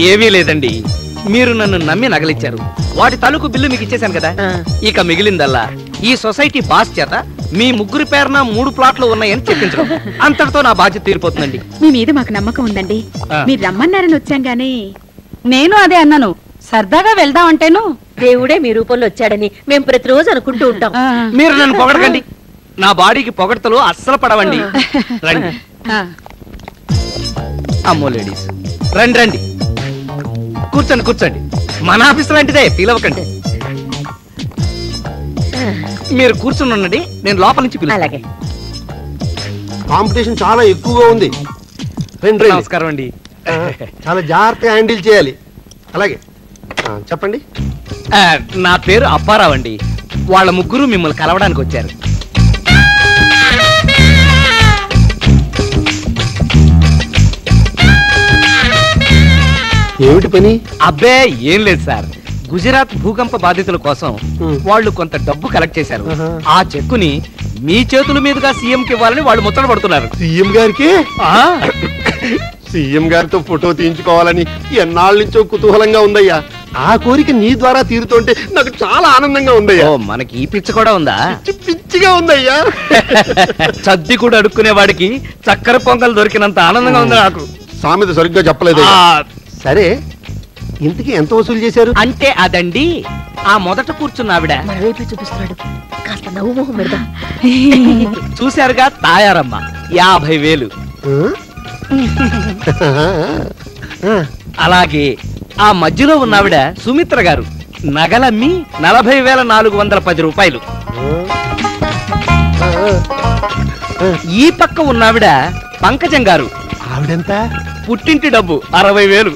ఏమీ లేదండి, మీరు నన్ను నమ్మి నగలిచ్చారు, వాటి తాలూకు బిల్లు మీకు ఇచ్చేశాను కదా. ఇక మిగిలిందల్లా ఈ సొసైటీ బాస్ చేత మీ ముగ్గురి పేరున 3 ప్లాట్లు ఉన్నాయని చెప్పించడం. అంతటితో నా బాధ్యత తీరిపోతుందండి. మీ మీద మాకు నమ్మకం ఉందండి. మీరు రమ్మన్నారని వచ్చాం గానీ. నేను అదే అన్నాను, సరదాగా వెళ్దామంటేను దేవుడే మీ రూపంలో వచ్చాడని మేము ప్రతిరోజు అనుకుంటూ ఉంటాం. మీరు నన్ను పొగడకండి, నా బాడీకి పొగడతలు అస్సలు పడవండి. రండి. అమ్మో లేడీస్, రండి రండి, కూర్చోండి కూర్చోండి. మన ఆఫీస్ లాంటిదే, ఫీల్ అవ్వకండి. మీరు కూర్చుని ఉండండి, నేను లోపల నుంచి పిలుస్తాను. అలాగే. కాంపిటీషన్ చాలా ఎక్కువగా ఉంది. నమస్కారం అండి. చాలా జాగ్రత్తగా హ్యాండిల్ చేయాలి. అలాగే చెప్పండి. నా పేరు అప్పారావు అండి. వాళ్ళ ముగ్గురు మిమ్మల్ని కలవడానికి వచ్చారు. ఏమిటి పని? అబ్బే ఏం లేదు సార్, గుజరాత్ భూకంప బాధితుల కోసం వాళ్ళు కొంత డబ్బు కలెక్ట్ చేశారు. ఆ చెక్కుని మీ చేతుల మీదుగా సీఎంకి ఇవ్వాలని వాళ్ళు ముచ్చట పడుతున్నారు. సీఎం గారికి? సీఎం గారితో ఫోటో తీయించుకోవాలని ఎన్నాళ్ళ నుంచో కుతూహలంగా ఉందయ్యా. ఆ కోరిక నీ ద్వారా తీరుతుంటే నాకు చాలా ఆనందంగా ఉందయ్యా. మనకి ఈ పిచ్చ కూడా ఉందా? పిచ్చిగా ఉందయ్యా. చద్ది కూడా అడుక్కునే వాడికి చక్కెర పొంగల్ దొరికినంత ఆనందంగా ఉంది నాకు. సామెత సరిగ్గా చెప్పలేదు. సరే, ఇంతకీ ఎంత వసూలు చేశారు? అంటే అదండి, ఆ మొదట కూర్చున్న ఆవిడ మన వైపు చూపిస్తున్నాడు, కాస్త నవ్వు మొహం పెడదాం. చూశారుగా, తాయారమ్మ 50,000. అలాగే ఆ మధ్యలో ఉన్న ఆవిడ సుమిత్ర గారు నగలమ్మి 40,410 రూపాయలు. ఈ పక్క ఉన్నావిడ పంకజం గారు. ఆవిడెంత? పుట్టింటి డబ్బు 60,000.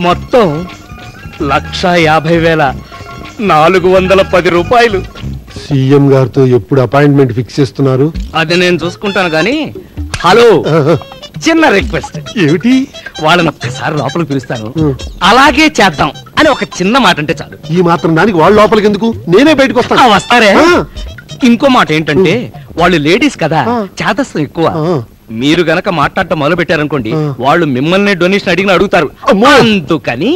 మొత్తం 1,50,410 రూపాయలు. సీఎం గారితో ఎప్పుడు అపాయింట్మెంట్ ఫిక్స్ చేస్తున్నారు? అది నేను చూసుకుంటాను గాని, హలో, చిన్న రిక్వెస్ట్. ఏమిటి? వాళ్ళని ఒక్కసారి లోపలికి పిలుస్తాను, అలాగే చేద్దాం అని ఒక చిన్న మాట అంటే చాలు. ఈ మాత్రం దానికి వాళ్ళ లోపలికి ఎందుకు? నేనే బయటకు వస్తాను. వస్తారే? ఇంకో మాట ఏంటంటే, వాళ్ళు లేడీస్ కదా, చేతస్థం ఎక్కువ. మీరు గనక మాట్లాడటం మొదలు పెట్టారనుకోండి, వాళ్ళు మిమ్మల్ని డొనేషన్ అడిగిన అడుగుతారు. అందుకని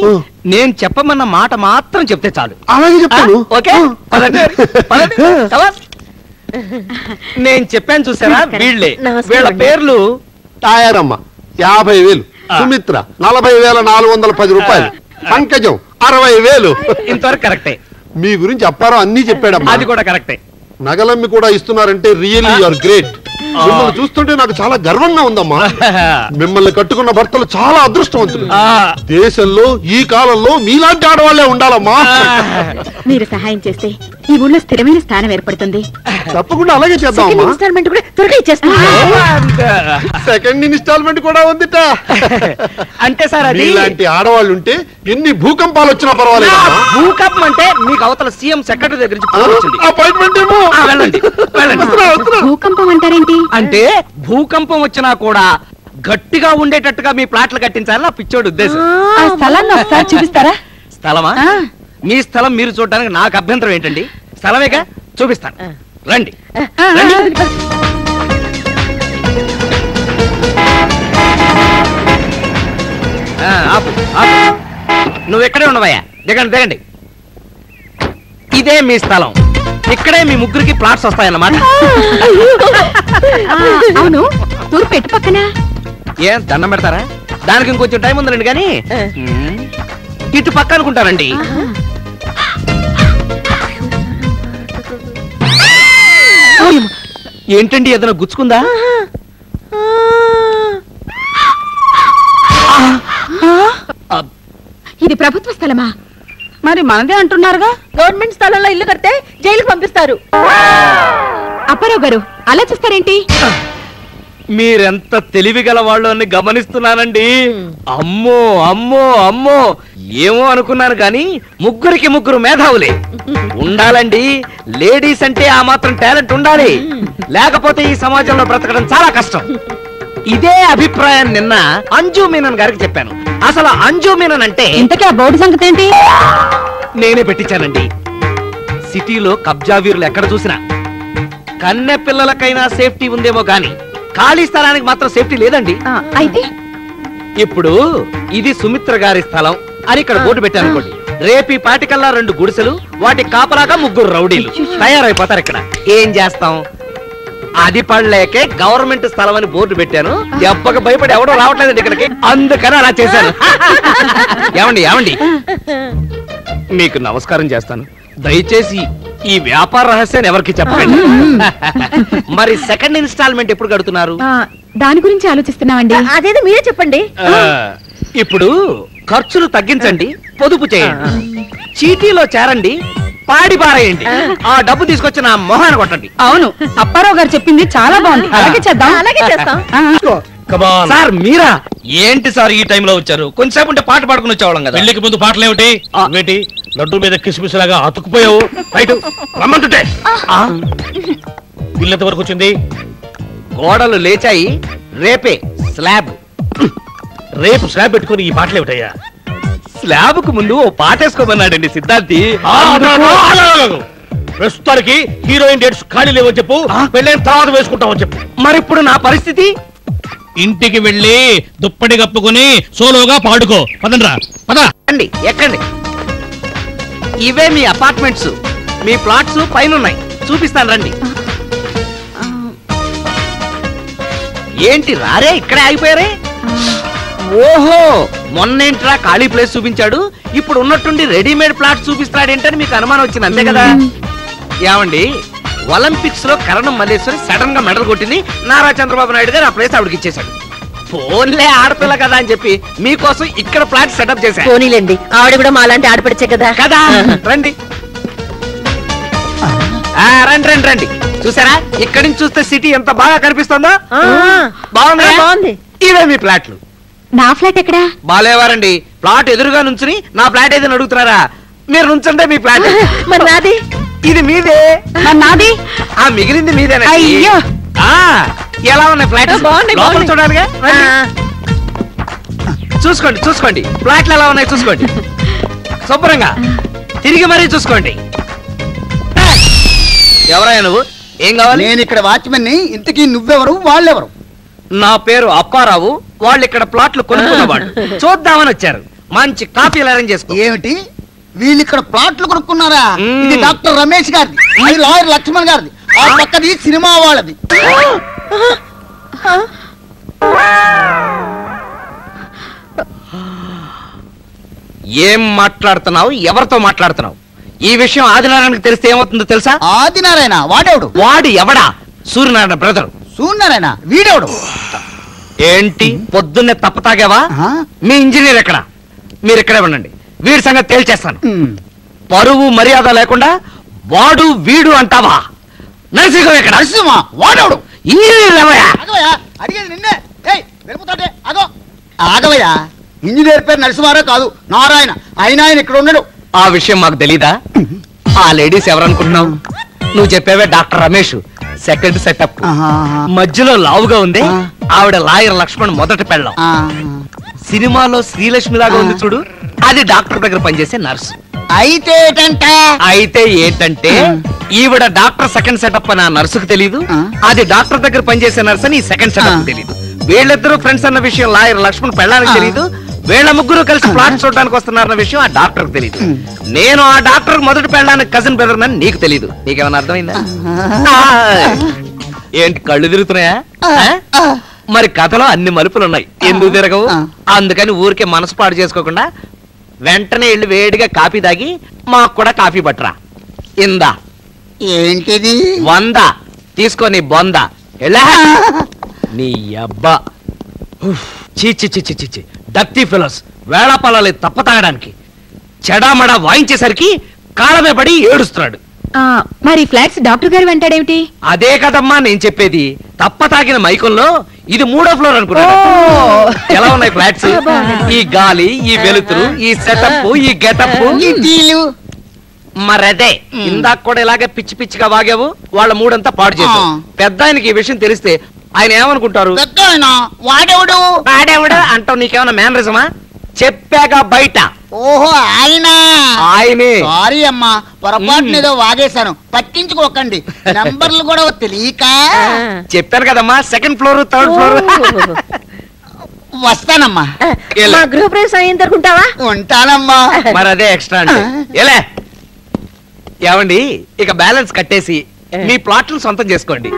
నేను చెప్పమన్న మాట మాత్రం చెప్తే చాలు. అలాగే చెప్తాను. ఓకే, నేను చెప్పాను చూసారా, వీళ్ళే. వీళ్ళ పేర్లు తాయారమ్మ 50,000, సుమిత్ర 40,410 రూపాయలు, పంకజం 60,000. ఇంతవరకు కరెక్టే. మీ గురించి అప్పారావు అన్ని చెప్పాడమ్మా. అది కూడా కరెక్టే. నగలమ్మి కూడా ఇస్తున్నారంటే రియల్లీ యు ఆర్ గ్రేట్. మిమ్మల్ని చూస్తుంటే నాకు చాలా గర్వంగా ఉందమ్మా. మిమ్మల్ని కట్టుకున్న భర్తలు చాలా అదృష్టవంతులు. దేశంలో ఈ కాలంలో మీలాంటి ఆడవాళ్లే ఉండాలమ్మా. మీరు సహాయం చేస్తే ఈ ఊళ్ళో స్థిరమైన స్థానం ఏర్పడుతుంది. తప్పకుండా అలాగే చేద్దామమ్మా. ఇన్స్టాల్మెంట్ కూడా త్వరగా ఇచ్చేస్తాం. సెకండ్ ఇన్స్టాల్మెంట్ కూడా ఉందిట. అంటే సార్, అది ఇలాంటి ఆడవాళ్ళు ఉంటే ఎన్ని భూకంపాలు వచ్చినా పర్వాలేదు. భూకంపం అంటే మీకు అవతల సీఎం సెక్రటరీ దగ్గర నుంచి అపాయింట్మెంట్ ఏమో. వెళ్ళండి వెళ్ళండి. భూకంపం అంటారేంటి? అంటే భూకంపం వచ్చినా కూడా గట్టిగా ఉండేటట్టుగా మీ ప్లాట్లు కట్టించాలని నా పిచ్చోడి ఉద్దేశం. ఆ స్థలాన్ని ఒకసారి చూపిస్తారా? స్థలమా? మీ స్థలం మీరు చూడడానికి నాకు అభ్యంతరం ఏంటండి? స్థలమేగా, చూపిస్తాను. రండి. నువ్వు ఎక్కడే ఉండవయ్యా, దిగండి దిగండి. ఇదే మీ స్థలం, ఇక్కడే మీ ముగ్గురికి ప్లాట్స్ వస్తాయన్నమాట. అవును, తూర్పు ఎటు పక్కన? ఏం దండం పెడతారా? దానికి ఇంకొంచెం టైం ఉందండి, కానీ ఇటు పక్క అనుకుంటానండి. ఏంటండి, ఏదైనా గుచ్చుకుందా? ఇది ప్రభుత్వ స్థలమా? మరి మనదే అంటున్నారుగా. గవర్నమెంట్ స్థలంలో ఇల్లు కడితే జైలుకి పంపిస్తారు. అప్పారావు గారు అలా చూస్తారేంటి? మీరెంత తెలివిగల వాళ్ళు అని గమనిస్తున్నానండి. అమ్మో అమ్మో అమ్మో, ఏమో అనుకున్నాను కానీ ముగ్గురికి ముగ్గురు మేధావులే ఉండాలండి. లేడీస్ అంటే ఆ మాత్రం టాలెంట్ ఉండాలి, లేకపోతే ఈ సమాజంలో బ్రతకడం చాలా కష్టం. ఇదే అభిప్రాయం నిన్న అంజు మీనన్ గారికి చెప్పాను. అసలు అంజు మీనన్ అంటే ఇంతకీ ఆ బోర్డు సంగతి ఏంటి? నేనే పెట్టించానండి. సిటీలో కబ్జా వీరులు ఎక్కడ చూసినా కన్నె పిల్లలకైనా సేఫ్టీ ఉందేమో గాని ఖాళీ స్థలానికి మాత్రం సేఫ్టీ లేదండి. అయితే ఇప్పుడు ఇది సుమిత్ర గారి స్థలం అని ఇక్కడ బోర్డు పెట్టాను అనుకోండి. రేపు పాటికల్లా 2 గుడిసెలు, వాటి కాపలాగా 3 రౌడీలు తయారైపోతారు. ఇక్కడ ఏం చేస్తాం? అది పడలేకే గవర్నమెంట్ స్థలం అని బోర్డు పెట్టాను. దెబ్బకి భయపడి ఎవడో రావట్లేదండి ఇక్కడికి, అందుకని అలా చేశాను. ఏమండి మీకు నమస్కారం చేస్తాను. దయచేసి ఈ వ్యాపార రహస్యాన్ని ఎవరికి చెప్పండి. మరి సెకండ్ ఇన్స్టాల్మెంట్ ఎప్పుడు కడుతున్నారు? దాని గురించి ఆలోచిస్తున్నామండి. అదేదో మీరే చెప్పండి. ఇప్పుడు ఖర్చులు తగ్గించండి, పొదుపు చేయండి, చీటీలో చేరండి, పాడి పారేయండి, ఆ డబ్బు తీసుకొచ్చి నా మొహాన్ని కొట్టండి. అవును, అప్పారావు గారు చెప్పింది చాలా బాగుంది. అలాగే చేద్దాం. అలాగే చేస్తాం. సార్ మీరా? ఏంటి సార్ ఈ టైంలో వచ్చారు? కొంచెంసేపు ఉంటే పాట పాడుకుని వచ్చేవాళ్ళం కదా. పెళ్లికి ముందు పాటలేమిటి? వేటి లడ్డు మీద కిసుమిసులాగా అతుక్కుపోయావు. రైట్ రమ్మంటుంటే ఇల్లు ఎంత వరకు వచ్చింది? గోడలు లేచాయి, రేపే స్లాబ్. రేపు స్లాబ్ పెట్టుకుని ఈ పాటలేమిటయ్యా? స్లాబ్ కు ముందు ఓ పాటేసుకోమన్నాడండి సిద్ధార్థి. ప్రస్తుతానికి హీరోయిన్ డేట్స్ ఖాళీ లేవని చెప్పు, పెళ్ళైన తర్వాత వేసుకుంటామని చెప్పు. మరిప్పుడు నా పరిస్థితి? ఇంటికి వెళ్ళి దుప్పటి కప్పుకొని సోలోగా పాడుకో. పదండ్రా పద. ఎక్కండి. ఇవే మీ అపార్ట్మెంట్స్, మీ ప్లాట్స్ పైన ఉన్నాయి, చూపిస్తాను రండి. ఏంటి రారే ఇక్కడే ఆగిపోయారే? ఓహో, మొన్నేంట్రా ఖాళీ ప్లేస్ చూపించాడు, ఇప్పుడు ఉన్నట్టుండి రెడీమేడ్ ప్లాట్స్ చూపిస్తాడేంటని మీకు అనుమానం వచ్చింది, అంతే కదా? ఏమండి, ఒలింపిక్స్ లో కరణం మల్లేశ్వరి సడన్ గా మెడల్ కొట్టింది, నారా చంద్రబాబు నాయుడు గారు ఆ ప్లేస్ ఆవిడకి ఇచ్చేశాడు. ఫోన్లే ఆడపిల్ల కదా అని చెప్పి మీకోసం ఇక్కడ ప్లాట్ సెటప్ చేశారు. పోనీలేండి, ఆవిడ కూడా మాలాంటి ఆడపడిచే కదా. కదా రండి. రండి రండి. చూసారా, ఇక్కడి నుంచి చూస్తే సిటీ ఎంత బాగా కనిపిస్తుందో? బాగుంది. ఇవే మీ ప్లాట్లు. నా ఫ్లాట్ ఎక్కడా? బాలేవారండి, ప్లాట్ ఎదురుగా నుంచుని నా ఫ్లాట్ ఏదైనా అడుగుతున్నారా? మీరు నుంచంటే మీ ఫ్లాట్. మరి నాది? ఇది మీదే. నాది? ఆ మిగిలింది మీదేనా? అయ్యో, ఎలా ఉన్నాయి ఫ్లాట్? బాగున్నాయి, లోపల బాగున్నాయి. చూడాలిగా. చూసుకోండి చూసుకోండి, ఫ్లాట్లు ఎలా ఉన్నాయి చూసుకోండి, శుభ్రంగా తిరిగి మరీ చూసుకోండి. ఎవరయ్యా నువ్వు? ఏం కావాలి? నేను ఇక్కడ వాచ్మెన్ ని. ఇంతకీ నువ్వెవరు, వాళ్ళెవరు? నా పేరు అప్పారావు, వాళ్ళు ఇక్కడ ప్లాట్లు కొనుక్కున్న వాళ్ళు. చూద్దామని వచ్చారు, మంచి కాఫీలు అరేంజ్ చేసుకో. ఏమిటి, వీళ్ళు ఇక్కడ ప్లాట్లు కొనుక్కున్నారా? ఇది డాక్టర్ రమేష్ గారిది, అది లాయర్ లక్ష్మణ్ గారిది, ఆ పక్కది సినిమా వాళ్ళది. ఏం మాట్లాడుతున్నావు? ఎవరితో మాట్లాడుతున్నావు? ఈ విషయం ఆదినారాయణకి తెలిస్తే ఏమవుతుందో తెలుసా? ఆదినారాయణ వాడెవడు? వాడు ఎవడా? సూర్యనారాయణ బ్రదర్. సూర్యనారాయణ వీడెవడు? ఏంటి పొద్దున్నే తప్ప తాగావా? మీ ఇంజనీర్ ఎక్కడ? మీరు ఇక్కడే ఉండండి, వీడి సంగతి తేల్చేస్తాను. పరువు మర్యాద లేకుండా వాడు వీడు అంటావా? నరసింహం ఎక్కడ? నరసింహ వాడెవడు? ఇంజనీర్ ఎవరా? అడిగేది నిన్నే. వెళ్ళిపోతాడే. అగో ఆగవయ్యా, ఇంజనీర్ పేరు నరసింహారావు కాదు, నారాయణ. అయినా ఆయన ఇక్కడ ఉన్నాడు. ఆ విషయం మాకు తెలీదా? ఆ లేడీస్ ఎవరనుకుంటున్నావు? నువ్వు చెప్పేవే డాక్టర్ రమేష్, సెకండ్ సెటప్. మధ్యలో లావుగా ఉంది, ఆవిడ లాయర్ లక్ష్మణ్ మొదటి పెళ్ళం. సినిమాలో శ్రీలక్ష్మి లాగా ఉంది చూడు, అది డాక్టర్ దగ్గర పనిచేసే నర్సు. అయితే ఏంటంటే ఈవిడ డాక్టర్ సెకండ్ సెటప్ అని ఆ నర్సుకు తెలీదు, అది డాక్టర్ దగ్గర పనిచేసే నర్స్ అని సెకండ్ సెటప్ తెలీదు. వీళ్ళిద్దరూ ఫ్రెండ్స్ అన్న విషయం లాయర్ లక్ష్మణ్ పెళ్ళానికి తెలీదు. వీళ్ళ ముగ్గురు కలిసి ప్లాట్ చూడడానికి వస్తున్నారన్న విషయం ఆ డాక్టర్ తెలీదు. నేను ఆ డాక్టర్ మొదటి పెళ్ళడానికి కజిన్ బ్రదర్ అని నీకు తెలీదు. నీకేమైనా అర్థమైందా? ఏంటి కళ్ళు తిరుగుతున్నాయా? మరి కథలో అన్ని మలుపులున్నాయి, ఎందుకు తిరగవు? అందుకని ఊరికే మనసు పాడు చేసుకోకుండా వెంటనే వెళ్ళి వేడిగా కాఫీ తాగి మాకు కూడా కాఫీ పట్టరా. ఇందా ఏంటిది? 100 తీసుకో నీ బొంద. ఎలా నీ అబ్బా, చీ డర్టీ ఫెలోస్, వేళాపాలాలి తప్ప తాగడానికి చెడామడా వాయించేసరికి కాళ్ళమే పడి ఏడుస్తున్నాడు. మరి ఫ్లాట్స్ డాక్టర్ గారు వెంటాడేమిటి? అదే కదమ్మా నేను చెప్పేది, తప్ప తాగిన మైకంలో ఇది 3వ ఫ్లోర్ అనుకున్నాడు. ఎలా ఉన్నాయి ఫ్లాట్స్? ఈ గాలి, ఈ వెలుతురు, ఈ సెటప్, ఈ గెటప్, మరదే ఇందాక కూడా ఇలాగే పిచ్చి పిచ్చిగా వాగావు, వాళ్ళ మూడంతా పాడు చేశావు. పెద్ద ఆయనకి ఈ విషయం తెలిస్తే ఆయన ఏమనుకుంటారు? వాడెవడు వాడేవాడు అంటావు, నీకేమైనా మేనరిజమా? చెప్పాక బయట ఓహో ఆయన ఆయనే. సారీ అమ్మా, పొరపాటున ఏదో వాగేశాను, పట్టించుకోకండి. నంబర్లు కూడా తెలియక. చెప్పాను కదమ్మా, సెకండ్ ఫ్లోర్, థర్డ్ ఫ్లోర్. వస్తానమ్మా. మా గృహప్రవేశం అయిన తర్వాత ఉంటావా? ఉంటానమ్మా. మరి అదే ఎక్స్ట్రా అంటే ఎలా ఏమండి, ఇక బ్యాలెన్స్ కట్టేసి మీ ప్లాట్లు సొంతం చేసుకోండి.